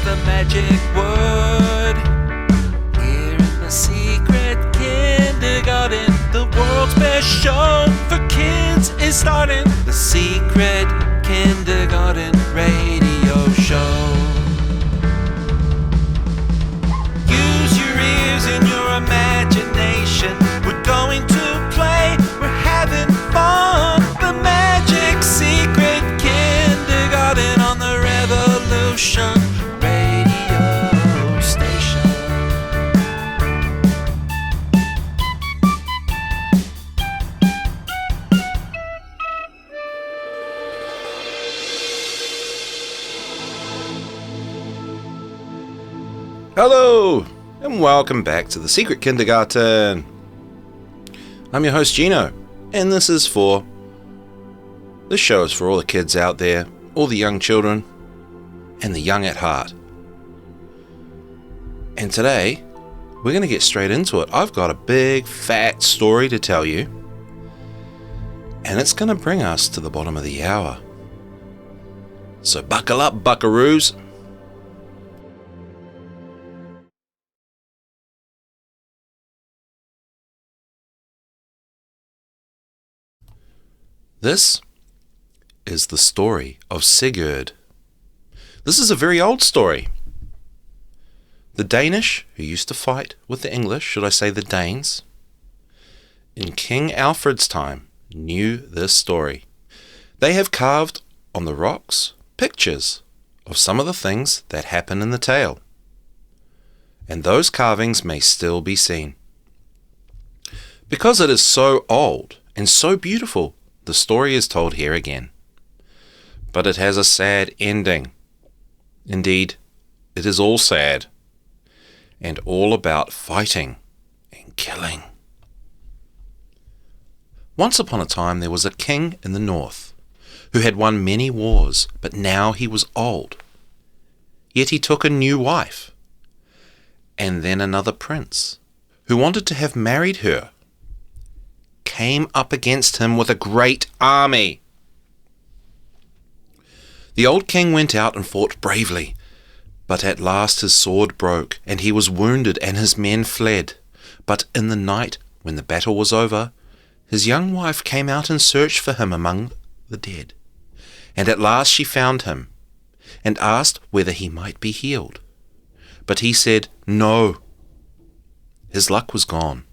the magic word. Here in the secret kindergarten, the world's best show for kids is starting. The secret kindergarten radio show. Use your ears and your imagination. We're going to play, we're having fun. The magic secret kindergarten on the Revolution radio station. Hello, and welcome back to the Secret Kindergarten. I'm your host Gino, and this show is for all the kids out there, all the young children, and the young at heart. And today, we're going to get straight into it. I've got a big, fat story to tell you, and it's going to bring us to the bottom of the hour. So buckle up, buckaroos. This is the story of Sigurd. This is a very old story. The Danish, who used to fight with the English, should I say the Danes, in King Alfred's time, knew this story. They have carved on the rocks pictures of some of the things that happen in the tale, and those carvings may still be seen. Because it is so old and so beautiful, the story is told here again. But it has a sad ending. Indeed, it is all sad, and all about fighting and killing. Once upon a time there was a king in the north who had won many wars, but now he was old. Yet he took a new wife, and then another prince, who wanted to have married her, came up against him with a great army. The old king went out and fought bravely, but at last his sword broke, and he was wounded, and his men fled. But in the night, when the battle was over, his young wife came out and searched for him among the dead. And at last she found him, and asked whether he might be healed. But he said, no. His luck was gone.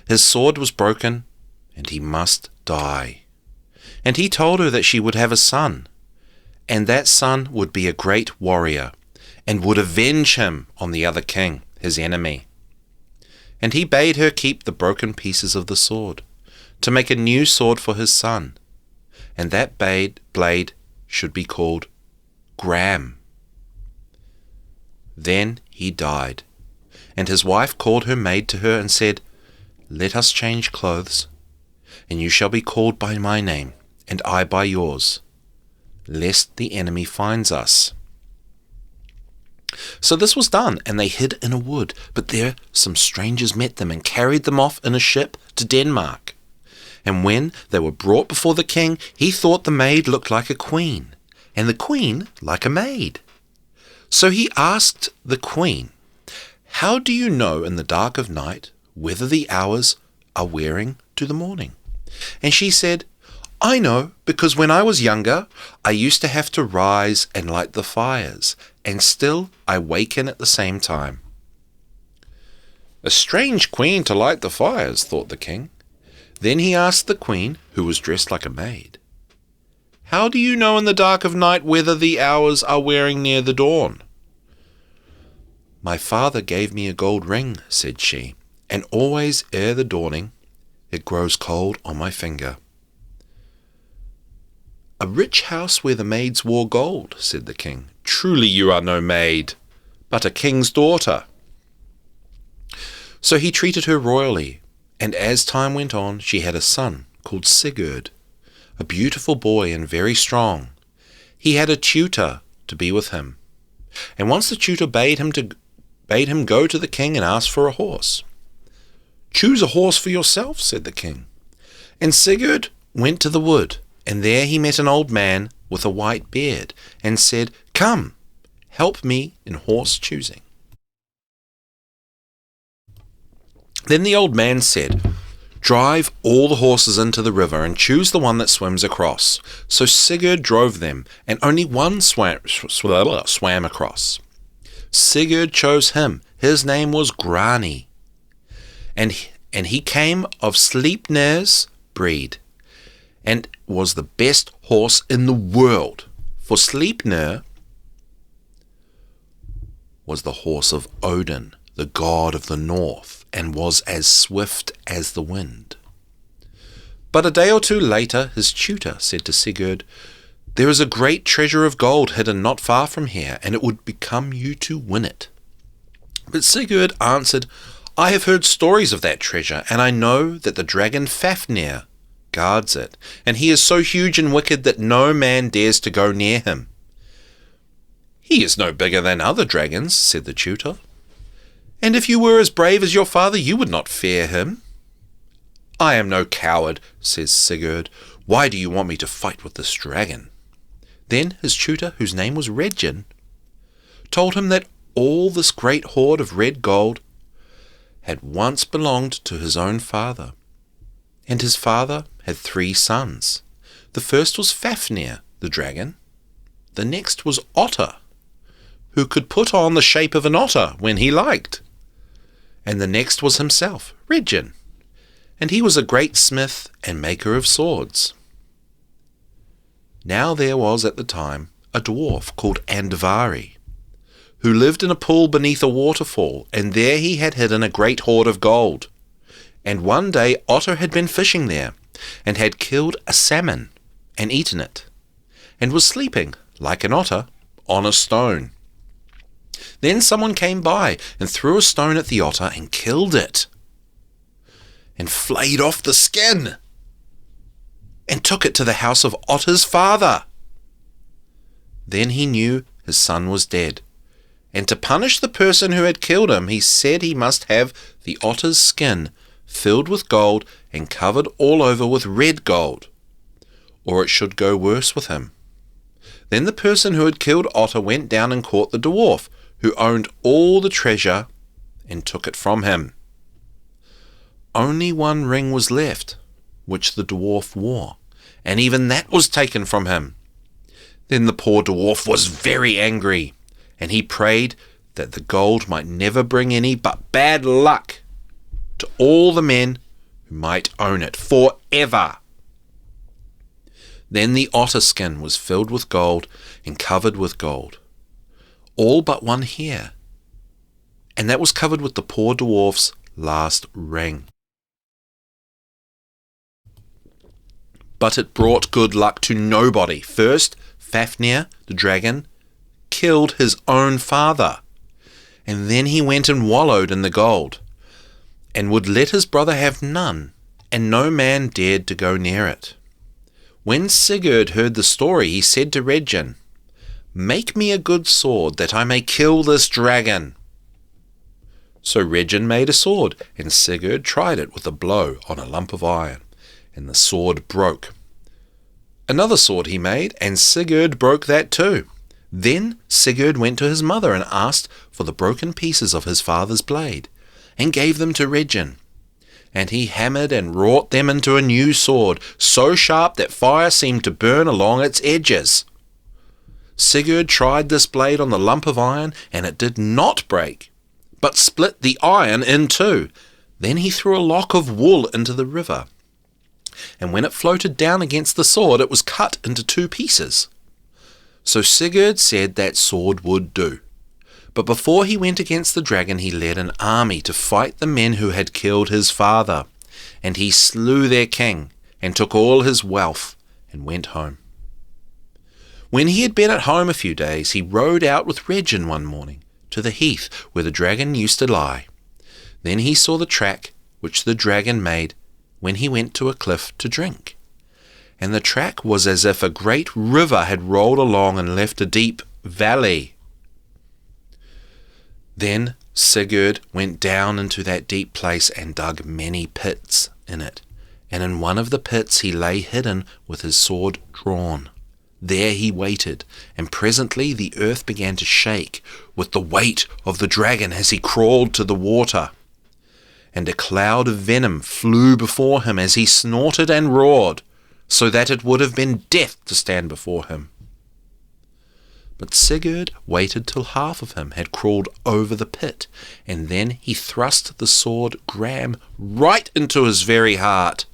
His sword was broken, and he must die. And he told her that she would have a son, and that son would be a great warrior, and would avenge him on the other king, his enemy. And he bade her keep the broken pieces of the sword, to make a new sword for his son, and that blade should be called Gram. Then he died, and his wife called her maid to her and said, let us change clothes, and you shall be called by my name, and I by yours, lest the enemy finds us. So this was done, and they hid in a wood, but there some strangers met them and carried them off in a ship to Denmark. And when they were brought before the king, he thought the maid looked like a queen, and the queen like a maid. So he asked the queen, how do you know in the dark of night whether the hours are wearing to the morning? And she said, I know, because when I was younger, I used to have to rise and light the fires, and still I waken at the same time. A strange queen to light the fires, thought the king. Then he asked the queen, who was dressed like a maid, how do you know in the dark of night whether the hours are wearing near the dawn? My father gave me a gold ring, said she, and always ere the dawning, it grows cold on my finger. A rich house where the maids wore gold, said the king. Truly you are no maid, but a king's daughter. So he treated her royally, and as time went on, she had a son called Sigurd, a beautiful boy and very strong. He had a tutor to be with him, and once the tutor bade him go to the king and ask for a horse. Choose a horse for yourself, said the king. And Sigurd went to the wood, and there he met an old man with a white beard, and said, Come, Help me in horse choosing." Then the old man said, "Drive all the horses into the river and choose the one that swims across." So Sigurd drove them, and only one swam across. Sigurd chose him. His name was Grani, and he came of Sleipnir's breed, and was the best horse in the world. For Sleipnir was the horse of Odin, the god of the north, and was as swift as the wind. But a day or two later his tutor said to Sigurd, "There is a great treasure of gold hidden not far from here, and it would become you to win it." But Sigurd answered, "I have heard stories of that treasure, and I know that the dragon Fafnir guards it, and he is so huge and wicked that no man dares to go near him." "He is no bigger than other dragons," said the tutor. "And if you were as brave as your father, you would not fear him." "I am no coward," says Sigurd. "Why do you want me to fight with this dragon?" Then his tutor, whose name was Regin, told him that all this great hoard of red gold had once belonged to his own father, and his father had 3 sons. The first was Fafnir, the dragon. The next was Otter, who could put on the shape of an otter when he liked. And the next was himself, Regin, and he was a great smith and maker of swords. Now there was at the time a dwarf called Andvari, who lived in a pool beneath a waterfall, and there he had hidden a great hoard of gold. And one day Otter had been fishing there, and had killed a salmon and eaten it, and was sleeping, like an otter, on a stone. Then someone came by and threw a stone at the otter and killed it, and flayed off the skin, and took it to the house of Otter's father. Then he knew his son was dead, and to punish the person who had killed him, he said he must have the otter's skin filled with gold and covered all over with red gold, or it should go worse with him. Then the person who had killed Otter went down and caught the dwarf, who owned all the treasure, and took it from him. Only one ring was left, which the dwarf wore, and even that was taken from him. Then the poor dwarf was very angry, and he prayed that the gold might never bring any but bad luck to all the men who might own it forever. Then the otter skin was filled with gold and covered with gold, all but one hair, and that was covered with the poor dwarf's last ring. But it brought good luck to nobody. First, Fafnir, the dragon, killed his own father, and then he went and wallowed in the gold, and would let his brother have none, and no man dared to go near it. When Sigurd heard the story, he said to Regin, "Make me a good sword, that I may kill this dragon." So Regin made a sword, and Sigurd tried it with a blow on a lump of iron, and the sword broke. Another sword he made, and Sigurd broke that too. Then Sigurd went to his mother and asked for the broken pieces of his father's blade, and gave them to Regin. And he hammered and wrought them into a new sword, so sharp that fire seemed to burn along its edges. Sigurd tried this blade on the lump of iron, and it did not break, but split the iron in two. Then he threw a lock of wool into the river, and when it floated down against the sword, it was cut into 2 pieces. So Sigurd said that sword would do. But before he went against the dragon, he led an army to fight the men who had killed his father, and he slew their king, and took all his wealth, and went home. When he had been at home a few days, he rode out with Regin one morning to the heath where the dragon used to lie. Then he saw the track which the dragon made when he went to a cliff to drink, and the track was as if a great river had rolled along and left a deep valley. Then Sigurd went down into that deep place and dug many pits in it, and in one of the pits he lay hidden with his sword drawn. There he waited, and presently the earth began to shake with the weight of the dragon as he crawled to the water. And a cloud of venom flew before him as he snorted and roared, so that it would have been death to stand before him. But Sigurd waited till half of him had crawled over the pit, and then he thrust the sword Gram right into his very heart.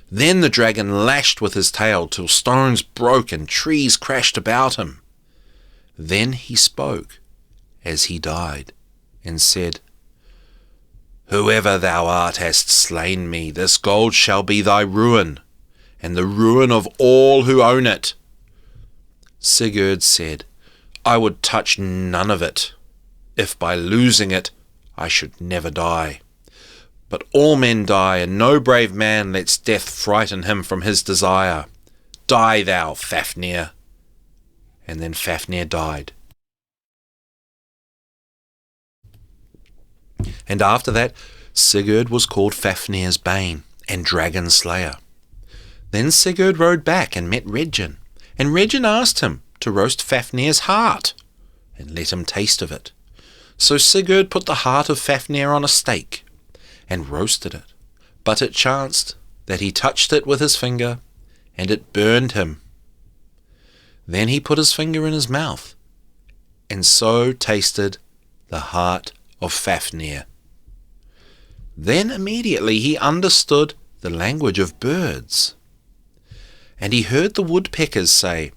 Then the dragon lashed with his tail till stones broke and trees crashed about him. Then he spoke as he died, and said, "Whoever thou art hast slain me, this gold shall be thy ruin, and the ruin of all who own it." Sigurd said, "I would touch none of it, if by losing it I should never die. But all men die, and no brave man lets death frighten him from his desire. Die thou, Fafnir." And then Fafnir died. And after that, Sigurd was called Fafnir's Bane and Dragon Slayer. Then Sigurd rode back and met Regin, and Regin asked him to roast Fafnir's heart and let him taste of it. So Sigurd put the heart of Fafnir on a stake and roasted it, but it chanced that he touched it with his finger, and it burned him. Then he put his finger in his mouth, and so tasted the heart of Fafnir. Then immediately he understood the language of birds, and he heard the woodpeckers say,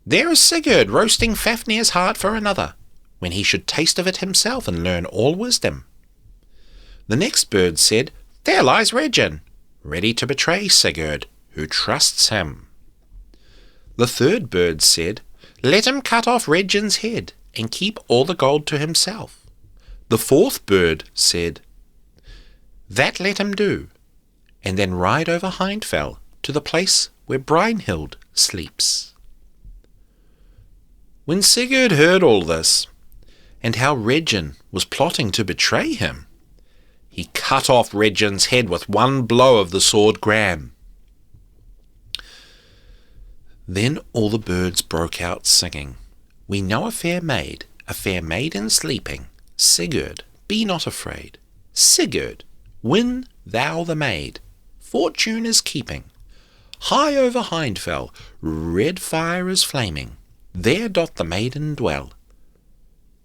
"There is Sigurd roasting Fafnir's heart for another, when he should taste of it himself and learn all wisdom." The next bird said, "There lies Regin, ready to betray Sigurd, who trusts him." The third bird said, "Let him cut off Regin's head and keep all the gold to himself." The fourth bird said, "That let him do, and then ride over Hindfell to the place where Brynhild sleeps." When Sigurd heard all this, and how Regin was plotting to betray him, he cut off Regin's head with one blow of the sword Gram. Then all the birds broke out singing, "We know a fair maiden sleeping. Sigurd, be not afraid. Sigurd, win thou the maid. Fortune is keeping. High over Hindfell, red fire is flaming. There doth the maiden dwell.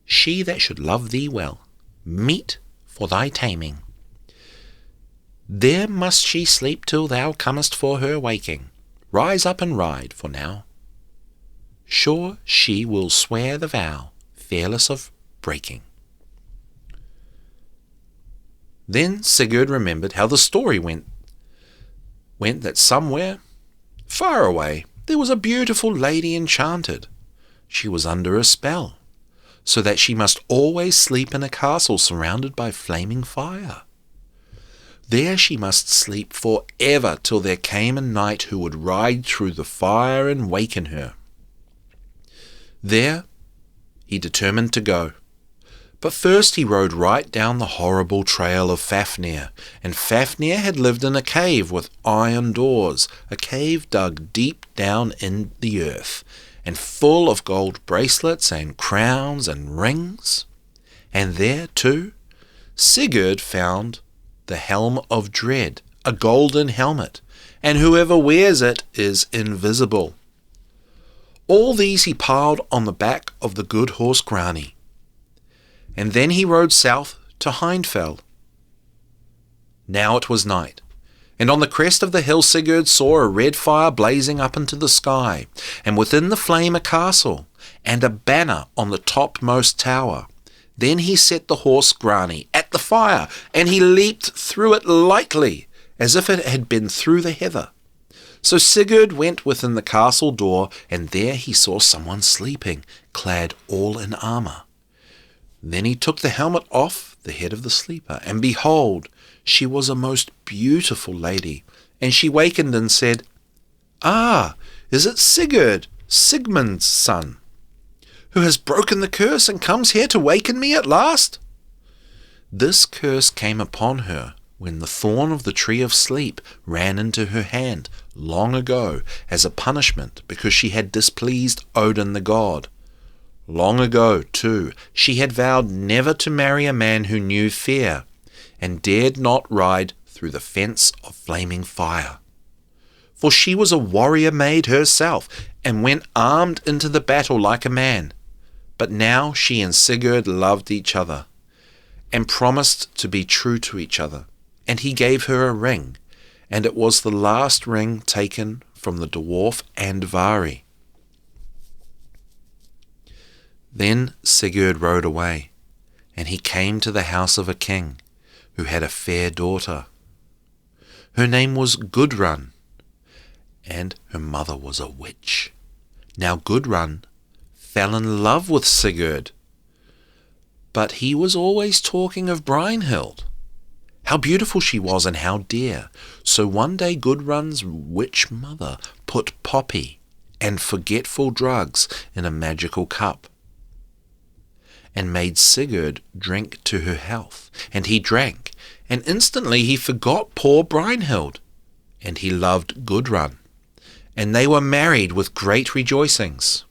She that should love thee well, meet for thy taming. There must she sleep till thou comest for her waking. Rise up and ride, for now. Sure she will swear the vow, fearless of breaking." Then Sigurd remembered how the story went that somewhere, far away, there was a beautiful lady enchanted. She was under a spell, so that she must always sleep in a castle surrounded by flaming fire. There she must sleep forever till there came a knight who would ride through the fire and waken her. There he determined to go. But first he rode right down the horrible trail of Fafnir, and Fafnir had lived in a cave with iron doors, a cave dug deep down in the earth, and full of gold bracelets and crowns and rings. And there, too, Sigurd found the Helm of Dread, a golden helmet, and whoever wears it is invisible. All these he piled on the back of the good horse Grani, and then he rode south to Hindfell. Now it was night, and on the crest of the hill Sigurd saw a red fire blazing up into the sky, and within the flame a castle, and a banner on the topmost tower. Then he set the horse Grani at the fire, and he leaped through it lightly, as if it had been through the heather. So Sigurd went within the castle door, and there he saw someone sleeping, clad all in armour. Then he took the helmet off the head of the sleeper, and behold, she was a most beautiful lady. And she wakened and said, "Ah, is it Sigurd, Sigmund's son, who has broken the curse and comes here to waken me at last?" This curse came upon her when the thorn of the tree of sleep ran into her hand long ago as a punishment because she had displeased Odin the god. Long ago, too, she had vowed never to marry a man who knew fear, and dared not ride through the fence of flaming fire. For she was a warrior maid herself, and went armed into the battle like a man. But now she and Sigurd loved each other, and promised to be true to each other. And he gave her a ring, and it was the last ring taken from the dwarf Andvari. Then Sigurd rode away, and he came to the house of a king, who had a fair daughter. Her name was Gudrun, and her mother was a witch. Now Gudrun fell in love with Sigurd, but he was always talking of Brynhild, how beautiful she was and how dear. So one day Gudrun's witch mother put poppy and forgetful drugs in a magical cup, and made Sigurd drink to her health. And he drank, and instantly he forgot poor Brynhild, and he loved Gudrun, and they were married with great rejoicings.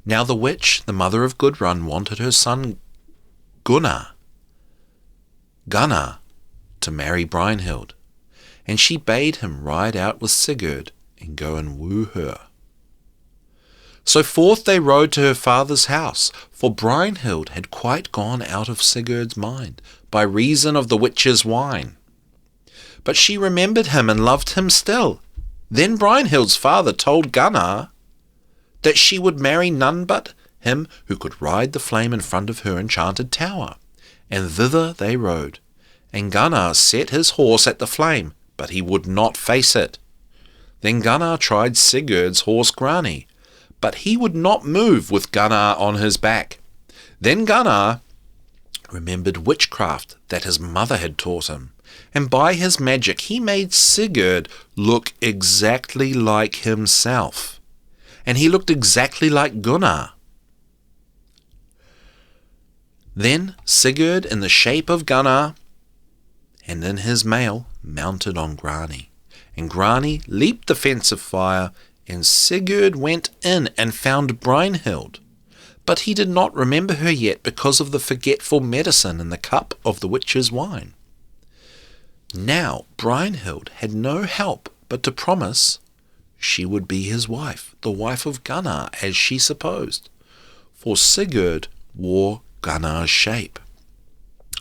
Now the witch, the mother of Gudrun, wanted her son Gunnar to marry Brynhild, and she bade him ride out with Sigurd and go and woo her. So forth they rode to her father's house, for Brynhild had quite gone out of Sigurd's mind by reason of the witch's wine. But she remembered him and loved him still. Then Brynhild's father told Gunnar that she would marry none but him who could ride the flame in front of her enchanted tower. And thither they rode, and Gunnar set his horse at the flame, but he would not face it. Then Gunnar tried Sigurd's horse Grani, but he would not move with Gunnar on his back. Then Gunnar remembered witchcraft that his mother had taught him, and by his magic he made Sigurd look exactly like himself, and he looked exactly like Gunnar. Then Sigurd, in the shape of Gunnar, and in his mail, mounted on Grani, and Grani leaped the fence of fire, and Sigurd went in and found Brynhild. But he did not remember her yet because of the forgetful medicine in the cup of the witch's wine. Now Brynhild had no help but to promise she would be his wife, the wife of Gunnar, as she supposed, for Sigurd wore Gunnar's shape,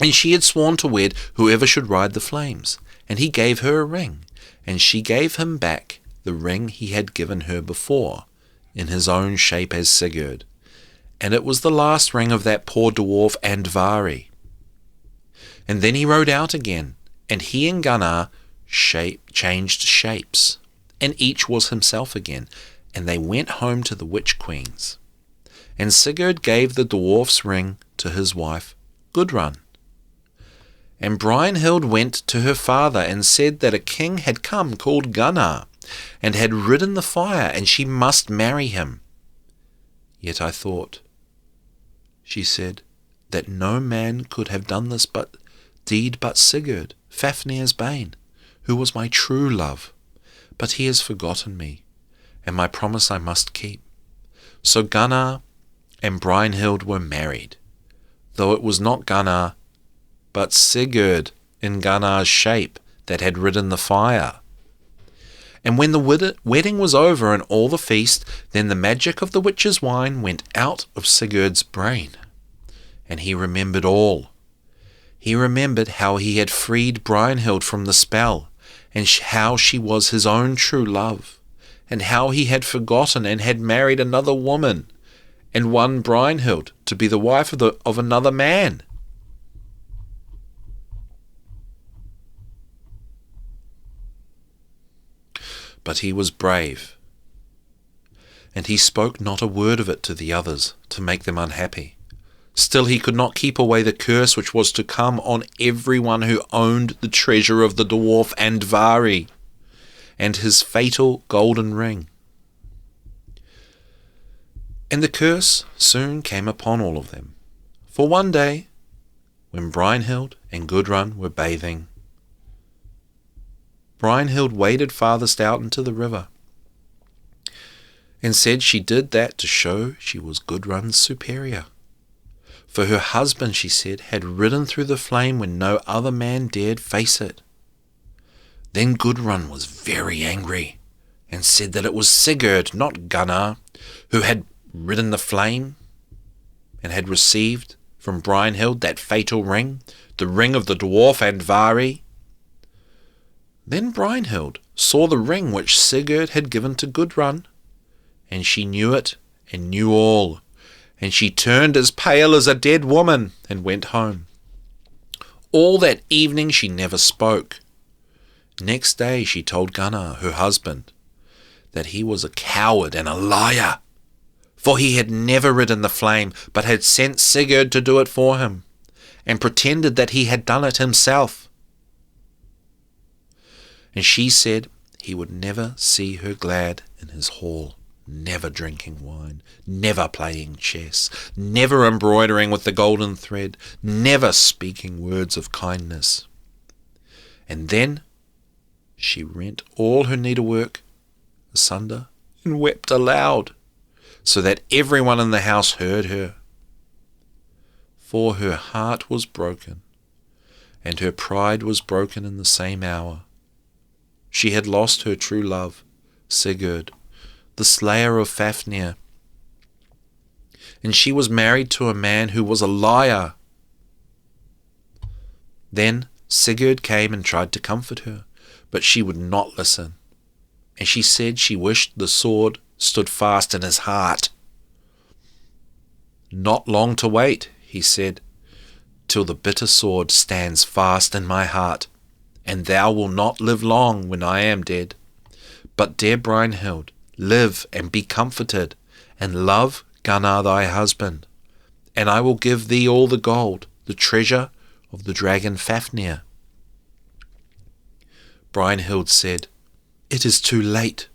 and she had sworn to wed whoever should ride the flames. And he gave her a ring, and she gave him back the ring he had given her before, in his own shape as Sigurd, and it was the last ring of that poor dwarf Andvari. And then he rode out again, and he and Gunnar changed shapes, and each was himself again, and they went home to the witch queens. And Sigurd gave the dwarf's ring to his wife Gudrun. And Brynhild went to her father and said that a king had come called Gunnar, and had ridden the fire, and she must marry him. Yet I thought, she said, that no man could have done this deed but Sigurd, Fafnir's bane, who was my true love. But he has forgotten me, and my promise I must keep. So Gunnar and Brynhild were married, though it was not Gunnar, but Sigurd in Gunnar's shape that had ridden the fire. And when the wedding was over and all the feast, then the magic of the witch's wine went out of Sigurd's brain, and he remembered all. He remembered how he had freed Brynhild from the spell, and how she was his own true love, and how he had forgotten and had married another woman, and won Brynhild to be the wife of another man. But he was brave, and he spoke not a word of it to the others to make them unhappy. Still he could not keep away the curse which was to come on everyone who owned the treasure of the dwarf Andvari and his fatal golden ring. And the curse soon came upon all of them. For one day, when Brynhild and Gudrun were bathing, Brynhild waded farthest out into the river, and said she did that to show she was Gudrun's superior. For her husband, she said, had ridden through the flame when no other man dared face it. Then Gudrun was very angry, and said that it was Sigurd, not Gunnar, who had ridden the flame, and had received from Brynhild that fatal ring, the ring of the dwarf Andvari. Then Brynhild saw the ring which Sigurd had given to Gudrun, and she knew it, and knew all, and she turned as pale as a dead woman, and went home. All that evening she never spoke. Next day she told Gunnar, her husband, that he was a coward and a liar, for he had never ridden the flame, but had sent Sigurd to do it for him, and pretended that he had done it himself. And she said he would never see her glad in his hall, never drinking wine, never playing chess, never embroidering with the golden thread, never speaking words of kindness. And then she rent all her needlework asunder and wept aloud, so that everyone in the house heard her. For her heart was broken, and her pride was broken in the same hour. She had lost her true love, Sigurd, the slayer of Fafnir, and she was married to a man who was a liar. Then Sigurd came and tried to comfort her, but she would not listen, and she said she wished the sword stood fast in his heart. Not long to wait, he said, till the bitter sword stands fast in my heart, and thou wilt not live long when I am dead. But, dear Brynhild, live and be comforted, and love Gunnar thy husband, and I will give thee all the gold, the treasure of the dragon Fafnir. Brynhild said, It is too late.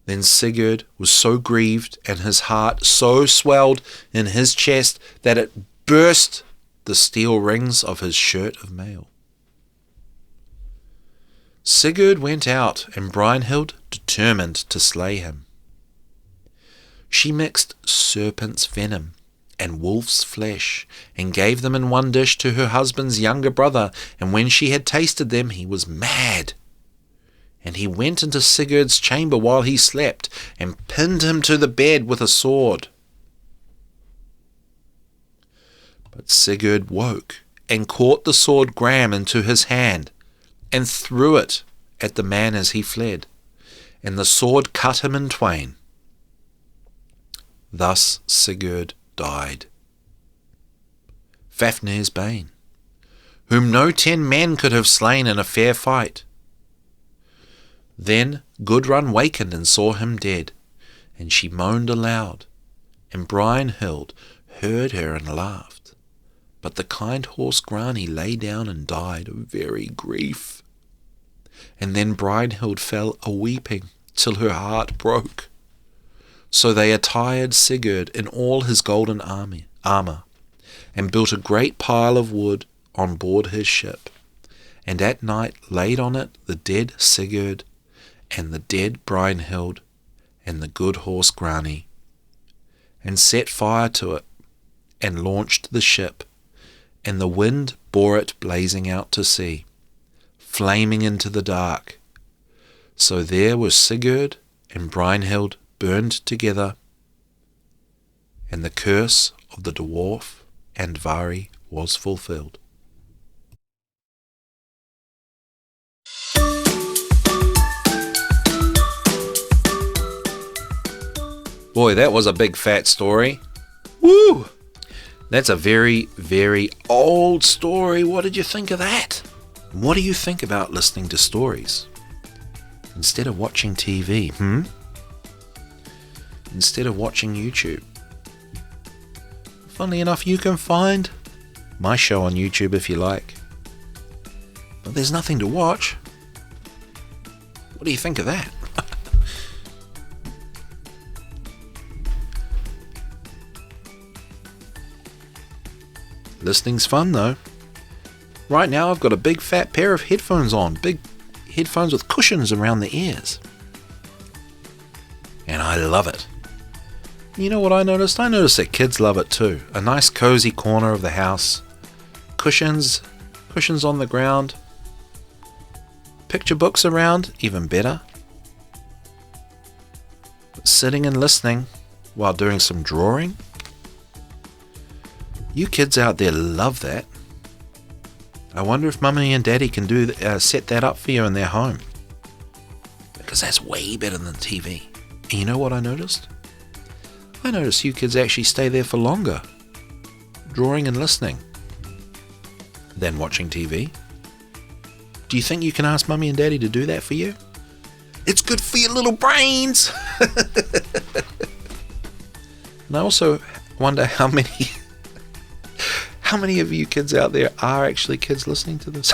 Then Sigurd was so grieved, and his heart so swelled in his chest, that it burst the steel rings of his shirt of mail. Sigurd went out, and Brynhild determined to slay him. She mixed serpent's venom and wolf's flesh, and gave them in one dish to her husband's younger brother, and when she had tasted them, he was mad. And he went into Sigurd's chamber while he slept, and pinned him to the bed with a sword. But Sigurd woke, and caught the sword Gram into his hand, and threw it at the man as he fled, and the sword cut him in twain. Thus Sigurd died. Fafnir's bane, whom no 10 men could have slain in a fair fight. Then Gudrun wakened and saw him dead, and she moaned aloud, and Brynhild heard her and laughed. But the kind horse Grani lay down and died of very grief. And then Brynhild fell a-weeping till her heart broke. So they attired Sigurd in all his golden armour, and built a great pile of wood on board his ship, and at night laid on it the dead Sigurd, and the dead Brynhild, and the good horse Grani, and set fire to it, and launched the ship, and the wind bore it blazing out to sea, flaming into the dark. So there was Sigurd and Brynhild burned together, and the curse of the dwarf Andvari was fulfilled. Boy, that was a big fat story. Woo! That's a very, very old story. What did you think of that? What do you think about listening to stories instead of watching TV, Instead of watching YouTube? Funnily enough, you can find my show on YouTube if you like. But there's nothing to watch. What do you think of that? Listening's fun though. Right now I've got a big fat pair of headphones on, big headphones with cushions around the ears. And I love it. You know what I noticed? I noticed that kids love it too. A nice cozy corner of the house. Cushions on the ground. Picture books around, even better. Sitting and listening while doing some drawing. You kids out there love that. I wonder if Mummy and Daddy can set that up for you in their home. Because that's way better than TV. And you know what I noticed? I noticed you kids actually stay there for longer, drawing and listening, than watching TV. Do you think you can ask Mummy and Daddy to do that for you? It's good for your little brains! And I also wonder how many of you kids out there are actually kids listening to this.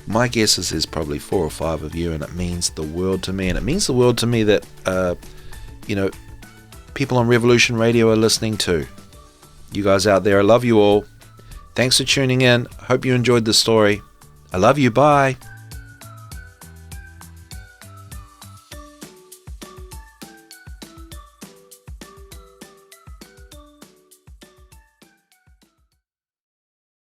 My guess is there's probably 4 or 5 of you, and it means the world to me. And it means the world to me that, people on Revolution Radio are listening too. You guys out there, I love you all. Thanks for tuning in. Hope you enjoyed the story. I love you. Bye.